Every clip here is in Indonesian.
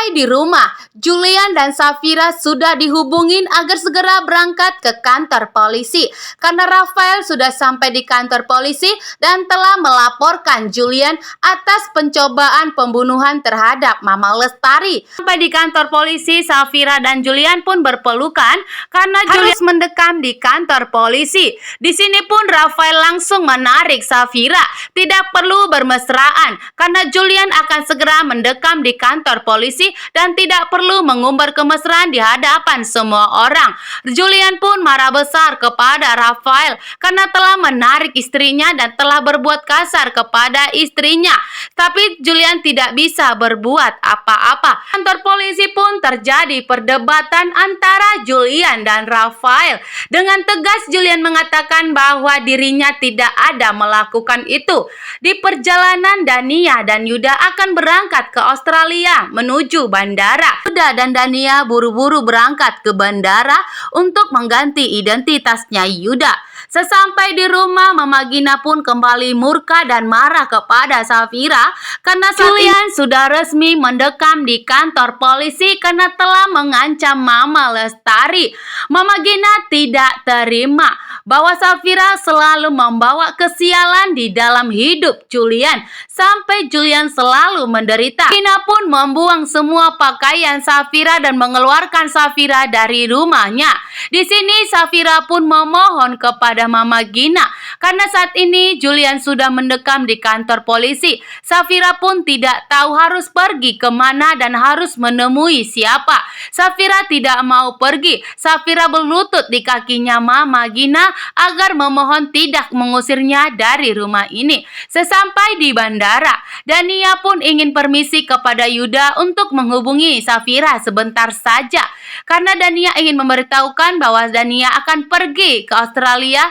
Sesampai di rumah, Julian dan Safira sudah dihubungin agar segera berangkat ke kantor polisi. Karena Rafael sudah sampai di kantor polisi dan telah melaporkan Julian atas pencobaan pembunuhan terhadap Mama Lestari. Sampai di kantor polisi, Safira dan Julian pun berpelukan karena harus mendekam di kantor polisi. Di sini pun Rafael langsung menarik Safira. Tidak perlu bermesraan karena Julian akan segera mendekam di kantor polisi dan tidak perlu mengumbar kemesraan di hadapan semua orang. Julian pun marah besar kepada Rafael karena telah menarik istrinya dan telah berbuat kasar kepada istrinya. Tapi Julian tidak bisa berbuat apa-apa. Kantor polisi pun terjadi perdebatan antara Julian dan Rafael. Dengan tegas Julian mengatakan bahwa dirinya tidak ada melakukan itu. Di perjalanan, Dania dan Yuda akan berangkat ke Australia menuju bandara. Yuda dan Dania buru-buru berangkat ke bandara untuk mengganti identitasnya Yuda. Sesampai di rumah, Mama Gina pun kembali murka dan marah kepada Safira karena Julian sudah resmi mendekam di kantor polisi karena telah mengancam Mama Lestari. Mama Gina tidak terima bahwa Safira selalu membawa kesialan di dalam hidup Julian sampai Julian selalu menderita. Gina pun membuang semua pakaian Safira dan mengeluarkan Safira dari rumahnya. Di sini Safira pun memohon kepada Mama Gina karena saat ini Julian sudah mendekam di kantor polisi. Safira pun tidak tahu harus pergi kemana dan harus menemui siapa. Safira tidak mau pergi. Safira berlutut di kakinya Mama Gina agar memohon tidak mengusirnya dari rumah ini. Sesampai di bandara, Dania pun ingin permisi kepada Yuda untuk menghubungi Safira sebentar saja. Karena Dania ingin memberitahukan bahwa Dania akan pergi ke Australia.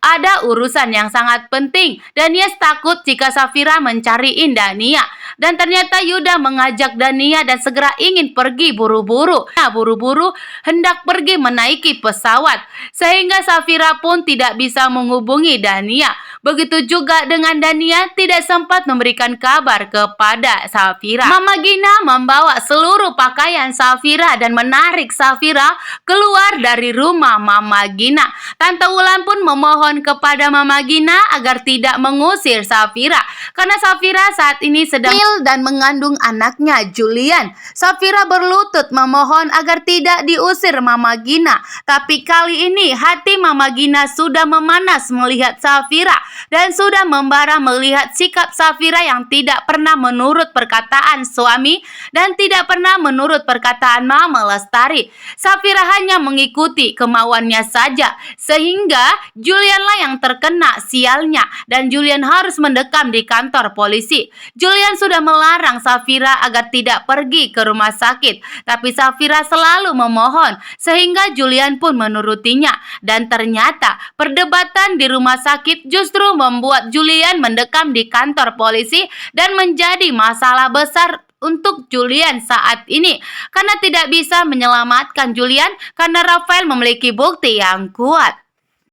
Ada urusan yang sangat penting. Dania takut jika Safira mencariin Dania. Dan ternyata Yuda mengajak Dania dan segera ingin pergi buru-buru. Buru-buru hendak pergi menaiki pesawat. Sehingga Safira pun tidak bisa menghubungi Dania. Begitu juga dengan Dania tidak sempat memberikan kabar kepada Safira. Mama Gina membawa seluruh pakaian Safira dan menarik Safira keluar dari rumah Mama Gina. Tante Wulan pun memohon kepada Mama Gina agar tidak mengusir Safira karena Safira saat ini sedang hamil dan mengandung anaknya Julian. Safira berlutut memohon agar tidak diusir Mama Gina. Tapi kali ini hati Mama Gina sudah memanas melihat Safira dan sudah membara melihat sikap Safira yang tidak pernah menurut perkataan suami dan tidak pernah menurut perkataan Mama Lestari. Safira hanya mengikuti kemauannya saja sehingga Julianlah yang terkena sialnya dan Julian harus mendekam di kantor polisi. Julian sudah melarang Safira agar tidak pergi ke rumah sakit, tapi Safira selalu memohon sehingga Julian pun menurutinya. Dan ternyata perdebatan di rumah sakit justru membuat Julian mendekam di kantor polisi dan menjadi masalah besar untuk Julian saat ini karena tidak bisa menyelamatkan Julian karena Rafael memiliki bukti yang kuat.